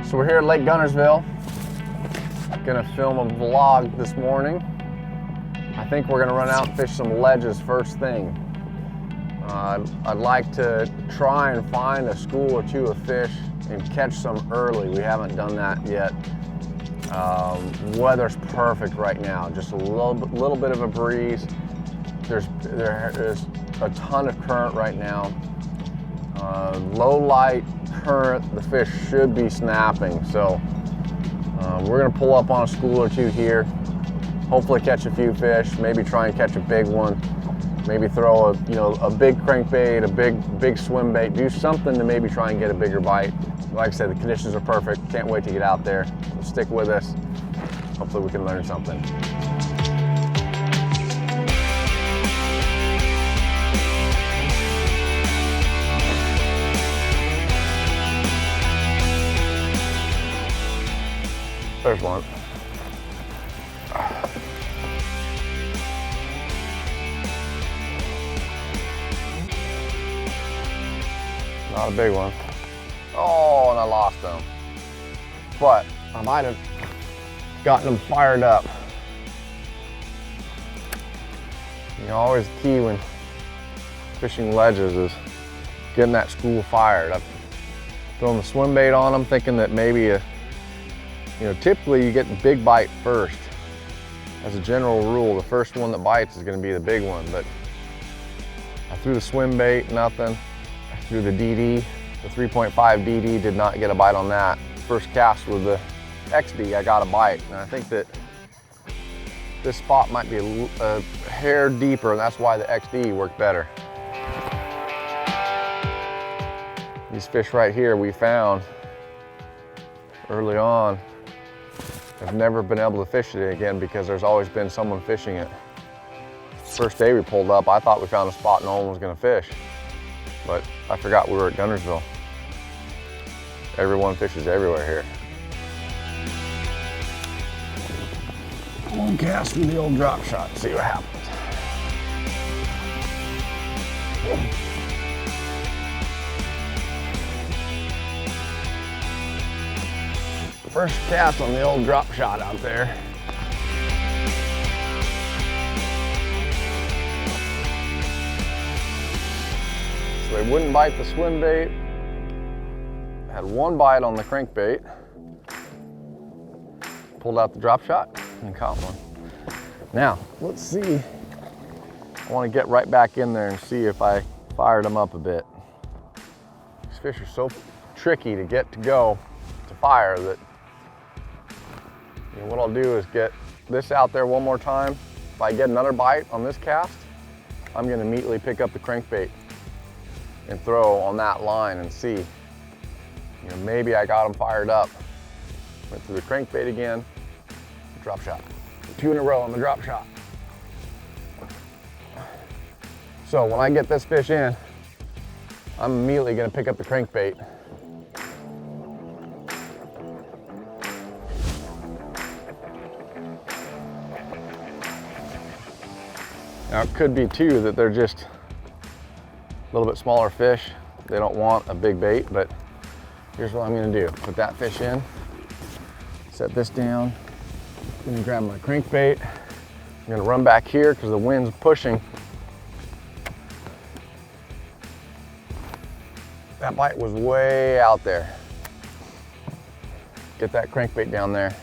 So we're here at Lake Guntersville. Gonna film a vlog this morning. I think we're gonna run out and fish some ledges first thing. I'd like to try and find a school or two of fish and catch some early. We haven't done that yet. Weather's perfect right now. Just a little bit of a breeze. There's a ton of current right now. Low light current, the fish should be snapping. So we're gonna pull up on a school or two here, hopefully catch a few fish, maybe try and catch a big one, maybe throw a big crankbait, a big swim bait, do something to maybe try and get a bigger bite. Like I said, the conditions are perfect. Can't wait to get out there. So stick with us. Hopefully we can learn something. There's one. Not a big one. Oh, and I lost them. But I might have gotten them fired up. Always the key when fishing ledges is getting that school fired. I'm throwing the swim bait on them, thinking that maybe typically you get the big bite first. As a general rule, the first one that bites is going to be the big one. But I threw the swim bait, nothing. I threw the DD, the 3.5 DD, did not get a bite on that. First cast with the XD, I got a bite. And I think that this spot might be a hair deeper, and that's why the XD worked better. These fish right here we found early on. I've never been able to fish it again because there's always been someone fishing it. First day we pulled up, I thought we found a spot no one was gonna fish. But I forgot we were at Guntersville. Everyone fishes everywhere here. One cast with the old drop shot and see what happens. First cast on the old drop shot out there. So they wouldn't bite the swim bait. Had one bite on the crankbait. Pulled out the drop shot and caught one. Now, let's see. I want to get right back in there and see if I fired them up a bit. These fish are so tricky to get to go to fire that what I'll do is get this out there one more time. If I get another bite on this cast, I'm going to immediately pick up the crankbait and throw on that line and see. Maybe I got them fired up. Went through the crankbait again, drop shot. 2 in a row on the drop shot. So when I get this fish in, I'm immediately going to pick up the crankbait. Now it could be too that they're just a little bit smaller fish. They don't want a big bait, but here's what I'm gonna do. Put that fish in, set this down. I'm gonna grab my crankbait. I'm gonna run back here because the wind's pushing. That bite was way out there. Get that crankbait down there.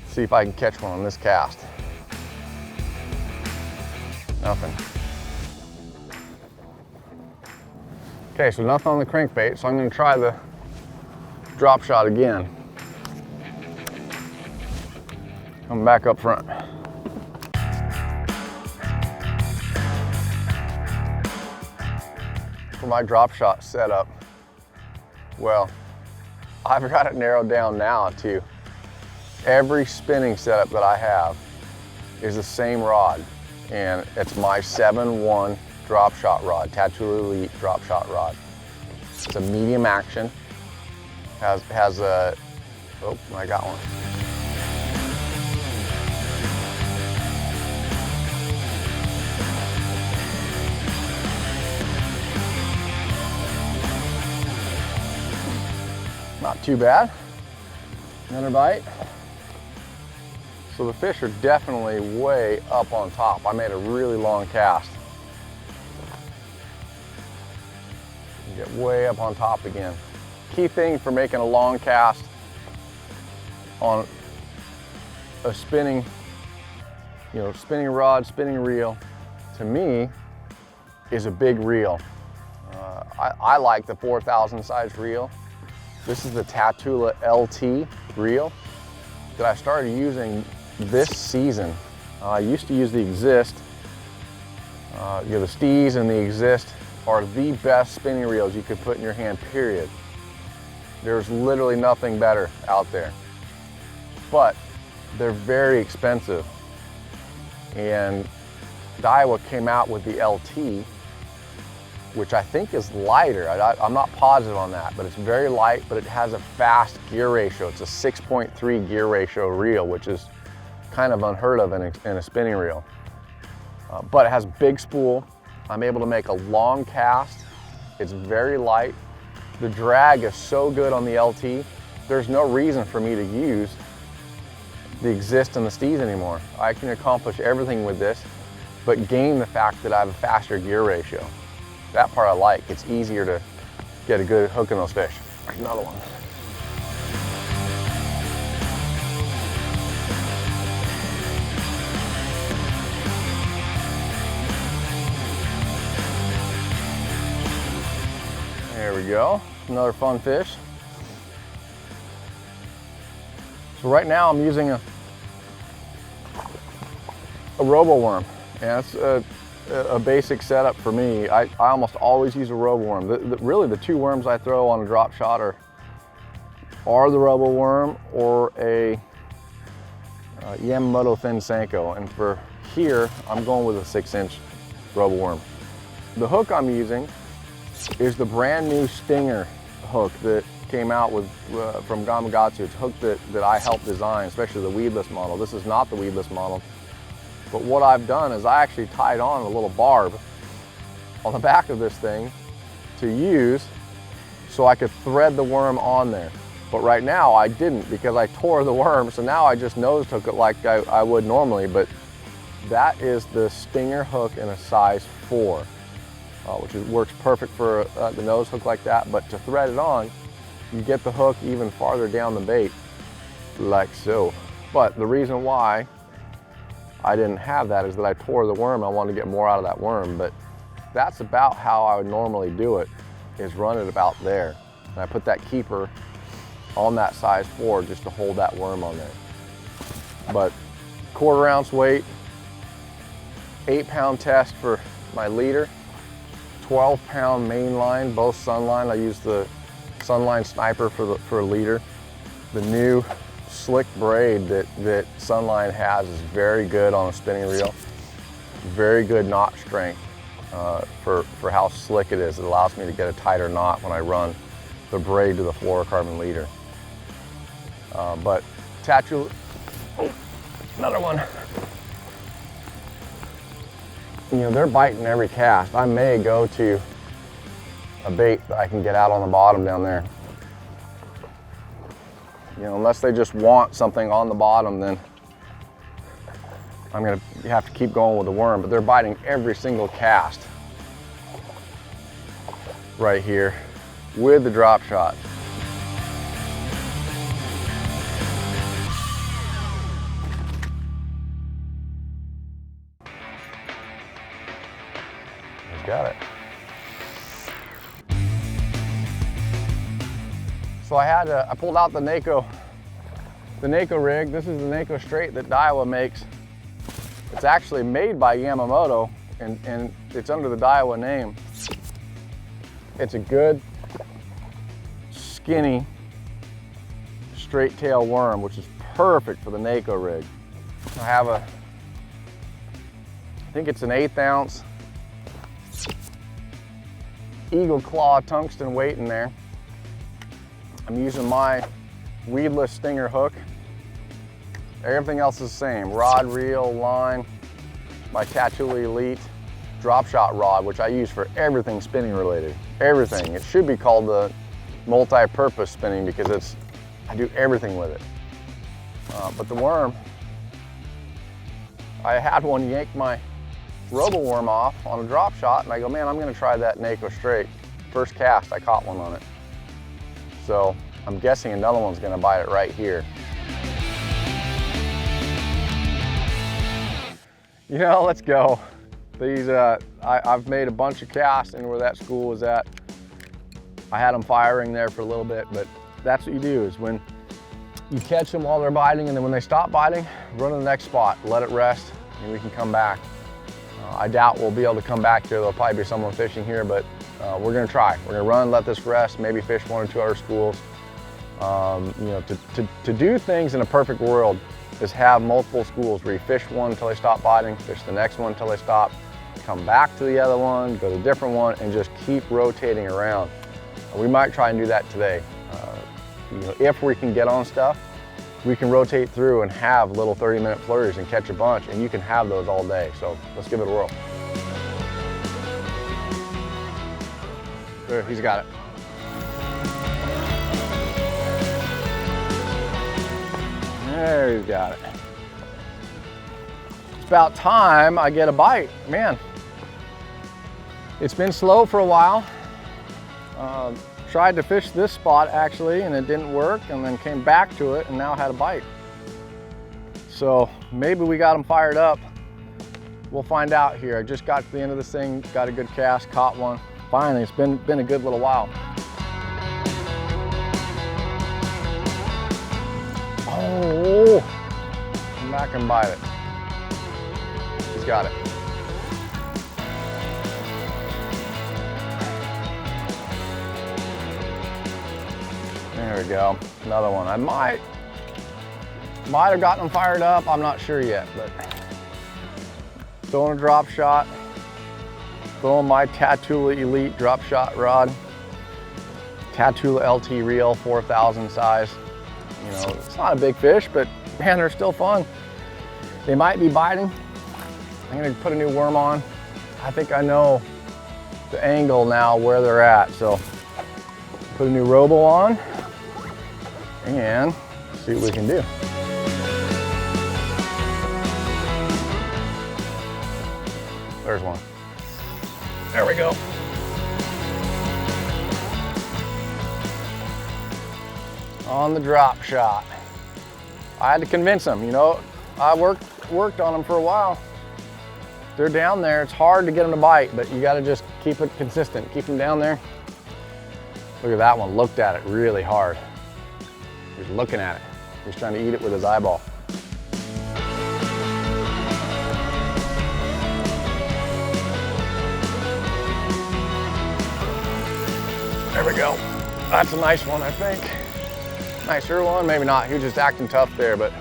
See if I can catch one on this cast. Nothing. Okay, so nothing on the crankbait, so I'm going to try the drop shot again. Come back up front. For my drop shot setup, well, I've got it narrowed down now to every spinning setup that I have is the same rod. And it's my 7-1 drop shot rod, Tattoo Elite drop shot rod. It's a medium action. Has a, oh, I got one. Not too bad. Another bite. So the fish are definitely way up on top. I made a really long cast. Get way up on top again. Key thing for making a long cast on a spinning, spinning rod, spinning reel, to me, is a big reel. I like the 4,000 size reel. This is the Tatula LT reel that I started using this season. I used to use the Exist. The Steez and the Exist are the best spinning reels you could put in your hand, period. There's literally nothing better out there. But they're very expensive. And Daiwa came out with the LT, which I think is lighter. I'm not positive on that, but it's very light, but it has a fast gear ratio. It's a 6.3 gear ratio reel, which is kind of unheard of in a spinning reel. But it has big spool. I'm able to make a long cast. It's very light. The drag is so good on the LT. There's no reason for me to use the Exist and the Steez anymore. I can accomplish everything with this, but gain the fact that I have a faster gear ratio. That part I like. It's easier to get a good hook in those fish. There's another one. There we go. Another fun fish. So right now I'm using a Roboworm, and it's a basic setup for me. I almost always use a Roboworm. Really the two worms I throw on a drop shot are the Roboworm or a Yamamoto thin Senko, and for here I'm going with a 6-inch Roboworm. The hook I'm using is the brand new Stinger hook that came out with from Gamakatsu. It's a hook that I helped design, especially the Weedless model. This is not the Weedless model, but what I've done is I actually tied on a little barb on the back of this thing to use so I could thread the worm on there. But right now I didn't, because I tore the worm, so now I just nose hook it like I would normally. But that is the Stinger hook in a size 4. Which works perfect for the nose hook like that, but to thread it on, you get the hook even farther down the bait, like so. But the reason why I didn't have that is that I tore the worm. I wanted to get more out of that worm, but that's about how I would normally do it, is run it about there. And I put that keeper on that size 4 just to hold that worm on there. But 1/4 ounce weight, 8-pound test for my leader. 12-pound main line, both Sunline. I use the Sunline Sniper for a leader. The new slick braid that Sunline has is very good on a spinning reel. Very good knot strength for how slick it is. It allows me to get a tighter knot when I run the braid to the fluorocarbon leader. But Tatula, another one. They're biting every cast. I may go to a bait that I can get out on the bottom down there. Unless they just want something on the bottom, then I'm gonna have to keep going with the worm. But they're biting every single cast right here with the drop shot. Got it. So I pulled out the Neko rig. This is the Neko Straight that Daiwa makes. It's actually made by Yamamoto, and it's under the Daiwa name. It's a good, skinny, straight tail worm, which is perfect for the Neko rig. I think it's an 1/8 ounce Eagle Claw tungsten weight in there. I'm using my Weedless Stinger hook. Everything else is the same. Rod, reel, line, my Tatula Elite drop shot rod, which I use for everything spinning related. Everything. It should be called the multi-purpose spinning because I do everything with it. But the worm, I had one yank my Roboworm off on a drop shot, and I go, man, I'm gonna try that Neko Straight. First cast, I caught one on it. So I'm guessing another one's gonna bite it right here. You know, let's go. These, I've made a bunch of casts in where that school was at. I had them firing there for a little bit, but that's what you do, is when you catch them while they're biting, and then when they stop biting, run to the next spot, let it rest, and we can come back. I doubt we'll be able to come back here. There'll probably be someone fishing here, but we're gonna try. We're gonna run, let this rest, maybe fish 1 or 2 other schools. You know, to do things in a perfect world is have multiple schools where you fish one until they stop biting, fish the next one until they stop, come back to the other one, go to a different one, and just keep rotating around. We might try and do that today. You know, if we can get on stuff, we can rotate through and have little 30-minute flurries and catch a bunch, and you can have those all day. So let's give it a whirl. There, he's got it. There, he's got it. It's about time I get a bite. Man, it's been slow for a while. Tried to fish this spot actually, and it didn't work, and then came back to it and now had a bite. So maybe we got him fired up. We'll find out here. I just got to the end of this thing, got a good cast, caught one. Finally, it's been a good little while. Oh, come back and bite it. He's got it. There we go, another one. I might have gotten them fired up, I'm not sure yet, but throwing a drop shot, throwing my Tattoola Elite drop shot rod, Tattoola LT reel, 4,000 size. You know, it's not a big fish, but man, they're still fun. They might be biting. I'm gonna put a new worm on. I think I know the angle now where they're at, so put a new Robo on and see what we can do. There's one. There we go. On the drop shot. I had to convince them, you know, I worked on them for a while. They're down there, it's hard to get them to bite, but you gotta just keep it consistent, keep them down there. Look at that one, looked at it really hard. He's looking at it. He's trying to eat it with his eyeball. There we go. That's a nice one, I think. Nicer one, maybe not. He was just acting tough there, but.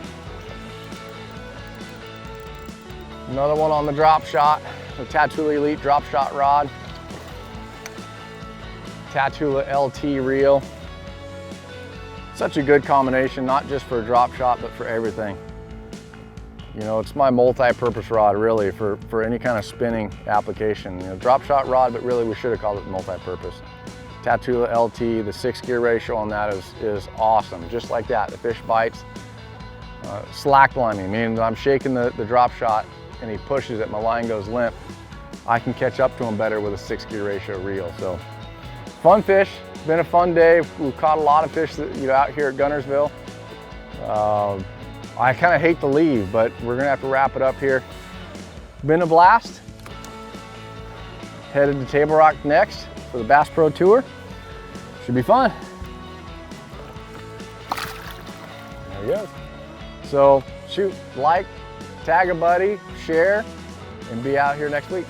Another one on the drop shot, the Tattoola Elite drop shot rod. Tattoola LT reel. Such a good combination, not just for a drop shot, but for everything. You know, it's my multi-purpose rod really for any kind of spinning application. You know, drop shot rod, but really we should have called it multi-purpose. Tattoola LT, the 6-gear ratio on that is awesome. Just like that, the fish bites. Slack lining, meaning I'm shaking the drop shot and he pushes it, my line goes limp. I can catch up to him better with a 6-gear ratio reel. So, fun fish. It's been a fun day. We've caught a lot of fish out here at Guntersville. I kind of hate to leave, but we're gonna have to wrap it up here. Been a blast. Headed to Table Rock next for the Bass Pro Tour. Should be fun. There he goes. So shoot, like, tag a buddy, share, and be out here next week.